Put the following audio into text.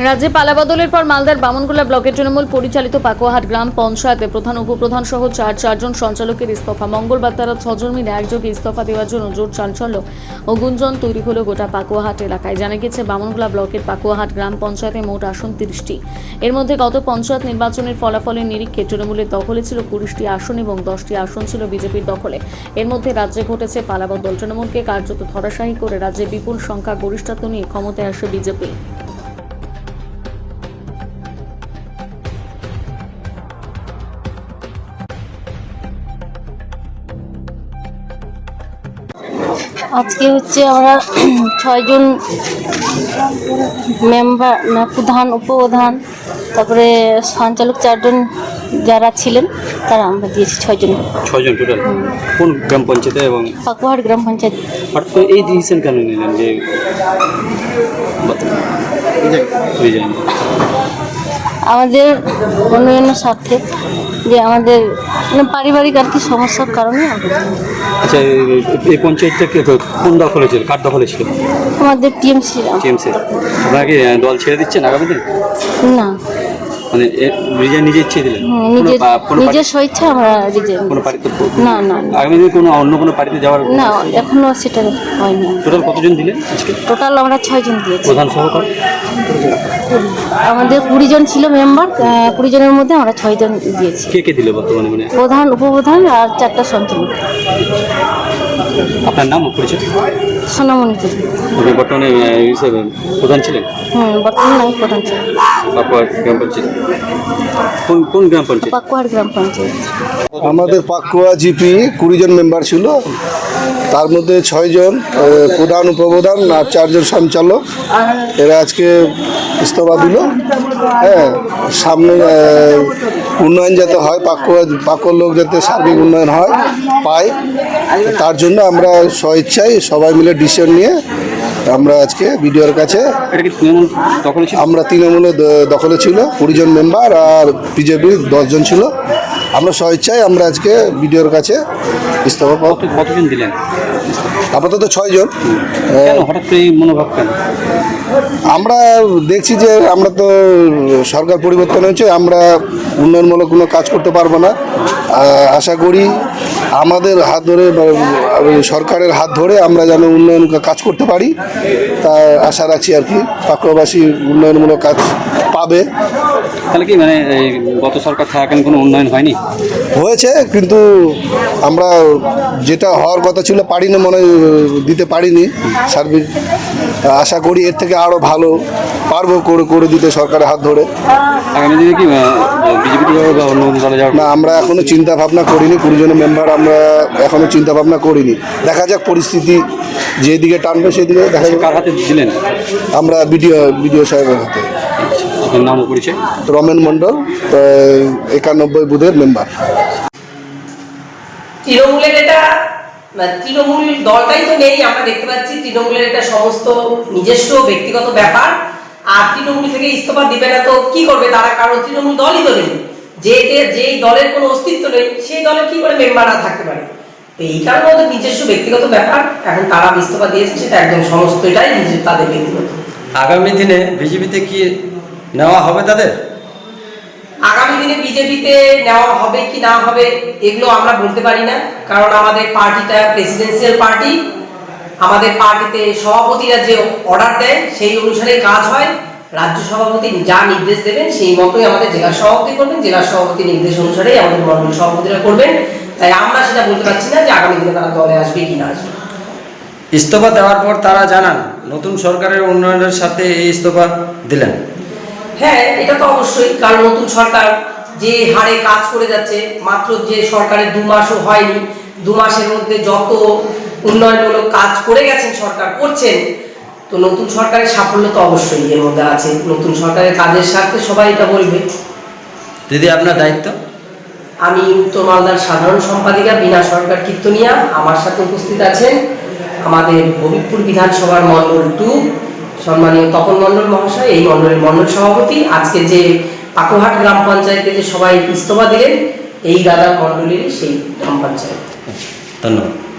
রাজ্যে পালাবদলের পর মালদার বামনগোলা ব্লকের তৃণমূল পরিচালিত পাকুয়াহাট গ্রাম পঞ্চায়েতে প্রধান উপপ্রধান সহ চারজন সঞ্চালকের ইস্তফা। মঙ্গলবার তারা 6 জন মিলে একযোগে ইস্তফা দেওয়ার জন্য জোর চাঞ্চল্য ও গুঞ্জন তৈরি হলো গোটা পাকুয়াহাট এলাকায়। জানা গেছে বামনগোলা ব্লকের পাকুয়াহাট গ্রাম পঞ্চায়েতে মোট আসন 30টি। এর মধ্যে গত পঞ্চায়েত নির্বাচনের ফলাফলের নিরীক্ষে তৃণমূলের দখলে ছিল 20টি আসন এবং 10টি আসন ছিল বিজেপির দখলে। এর মধ্যে রাজ্যে ঘটেছে পালাবদল। তৃণমূলকে কার্যত ধরাশায়ী করে রাজ্যে বিপুল সংখ্যা গরিষ্ঠত্ব নিয়ে ক্ষমতায় আসে বিজেপি। আজকে হচ্ছে আমরা 6 জন মেম্বার, প্রধান, উপপ্রধান, তারপরে সঞ্চালক 4 জন যারা ছিলেন তারা আমরা দিয়েছি 6 জন টোটাল। কোন গ্রাম পঞ্চায়েতে এবং পাকুয়াহাট গ্রাম পঞ্চায়েত। হঠাৎ করে এই ডিসিশন কেন নিলেন যে রিজাইন? আমাদের উন্নয়নের স্বার্থে, যে আমাদের পারিবারিক আর কি সমস্যার কারণে আমরা। আচ্ছা, এই পঞ্চায়েতটা কোন দখলে ছিল, কার দখলে ছিল? আমাদের টিএমসি। আপনারা কি দল ছেড়ে দিচ্ছেন আগামী দিন? না, মানে রিজাইন নিজে ইচ্ছে দিলেন? নিজের স্বেচ্ছা আমরা রিজাইন। কোনো পার্টিতে না না আগামী দিন কোনো অন্য কোনো পার্টিতে যাওয়ার? না, এখনো সেটা হয়নি। টোটাল কতজন দিলেন আজকে? টোটাল আমরা 6 জন দিয়েছি। প্রধান সহকার আমাদের 20 জন ছিল মেম্বার, 20 জনের মধ্যে আমরা 6 জন দিয়েছি। কে কে দিল বর্তমানে? মানে প্রধান, উপপ্রধান আর 4টা সঞ্চালক। আপনার নাম ও পরিচয়? সোনামণি দেবী। আপনি বর্তমানে প্রধান ছিলেন? বর্তমানে আমি প্রধান ছিলাম। পাকুয়াহাট গ্রাম পঞ্চায়েত। কোন গ্রাম পঞ্চায়েত? পাকুয়াহাট গ্রাম পঞ্চায়েত। আমাদের পাকুয়া জিপি 20 জন মেম্বার ছিল, তার মধ্যে 6 জন প্রধান, উপপ্রধান আর 4 জন সঞ্চালক। এরা আজকে ইস্তফা দিল। হ্যাঁ, সামনে উন্নয়ন যাতে হয়, পাকুয়ার লোক যাতে সার্বিক উন্নয়ন হয় পায়, তার জন্য আমরা স্বেচ্ছায় সবাই মিলে ডিসিশন নিয়ে আমরা আজকে বিডিওর কাছে, আমরা তৃণমূলের দখলে ছিল 20 জন মেম্বার আর বিজেপির 10 জন ছিল, আমরা স্বেচ্ছায় আমরা আজকে বিডিওর কাছে ইস্তফা। কতজন দিলেন? আপাতত 6 জন। হঠাৎ করে এই মনোভাব কেন? আমরা দেখছি যে আমরা তো সরকার পরিবর্তন হয়েছে, আমরা উন্নয়নমূলক কোনো কাজ করতে পারবো না। আশা করি আমাদের হাত ধরে, সরকারের হাত ধরে আমরা যেন উন্নয়ন কাজ করতে পারি, তা আশা রাখছি আর কি। পাকুয়াবাসী উন্নয়নমূলক কাজ পাবে। তাহলে কি মানে গত সরকার থাকাকালীন কোনো উন্নয়ন হয়নি? হয়েছে, কিন্তু আমরা যেটা হওয়ার কথা ছিল পারিনি, দিতে পারিনি সার্বিক। আশা করি এর থেকে আরও ভালো পারবো করে দিতে সরকারের হাত ধরে। আগামী দিনে কি বিজেপি বা অন্য দলে যাওয়ার? না, আমরা এখনও চিন্তা ভাবনা করিনি। 20 জনের মেম্বার আমরা এখনও চিন্তা ভাবনা করিনি। দেখা যাক পরিস্থিতি যেদিকে টানবে সেদিকে দেখা যাক। কার হাতে দিলেন? আমরা বিডিও সাহেবের হাতে। আপনার নাম ও পরিচয়? রমেন মণ্ডল, 91 বুথের মেম্বার। তৃণমূলের এটা, তৃণমূল দলটাই তো নেই, আমরা দেখতে পাচ্ছি তৃণমূলের এটা সমস্ত নিজস্ব ব্যক্তিগত ব্যাপার। আর তৃণমূল থেকে ইস্তফা দিবে না তো কি করবে তারা? কারণ তৃণমূল দলই তো নেই, যেই দলের কোনো অস্তিত্ব নেই সেই দলে কি করে মেম্বাররা থাকতে পারে? তো এই কারণে ওদের নিজস্ব ব্যক্তিগত ব্যাপার। এখন তারা ইস্তফা দিয়েছে, সেটা একদম সমস্তটাই তাদের ব্যক্তিগত। আগামী দিনে বিজেপিতে কি নেওয়া হবে তাদের? আগামী দিনে বিজেপিতে নেওয়া হবে কি না হবে এগুলো আমরা বলতে পারি না, কারণ আমাদের পার্টিটা প্রেসিডেন্সিয়াল পার্টি। আমাদের পার্টিতে সভাপতিরা যে অর্ডার দেয় সেই অনুসারে কাজ হয়। রাজ্য সভাপতি যা নির্দেশ দেবেন সেই মতোই আমাদের জেলা সভাপতি করবেন, জেলা সভাপতি নির্দেশ অনুসারেই আমাদের মণ্ডল সভাপতিরা করবেন। তাই আমরা সেটা বলতে পারছি না যে আগামী দিনে তারা দলে আসবে কি না আসবে। ইস্তফা দেওয়ার পর তারা জানান নতুন সরকারের উন্নয়নের সাথে এই ইস্তফা দিলেন। হ্যাঁ, এটা তো অবশ্যই, কারণ নতুন সরকার যে হারে কাজ করে যাচ্ছে, মাত্র যে সরকারের 2 মাসও হয়নি, 2 মাসের মধ্যে যত উন্নয়নমূলক কাজ করে গেছেন, সরকার করছেন, তো নতুন সরকারের সাফল্য তো অবশ্যই এর মধ্যে আছে। নতুন সরকারের কাজের স্বার্থে সবাই এটা বলবে। দিদি, আপনার দায়িত্ব? আমি উত্তর মালদার সাধারণ সম্পাদিকা বিনা সরকার কীর্তনিয়া। আমার সাথে উপস্থিত আছেন আমাদের হবিবপুর বিধানসভার মণ্ডল 2 সম্মানীয় তপন মণ্ডল মহাশয়, এই মণ্ডলের মণ্ডল সভাপতি। আজকে যে পাকুয়াহাট গ্রাম পঞ্চায়েতে যে সবাই ইস্তফা দিলেন, এই দাদা মণ্ডলেরই সেই গ্রাম পঞ্চায়েত। ধন্যবাদ।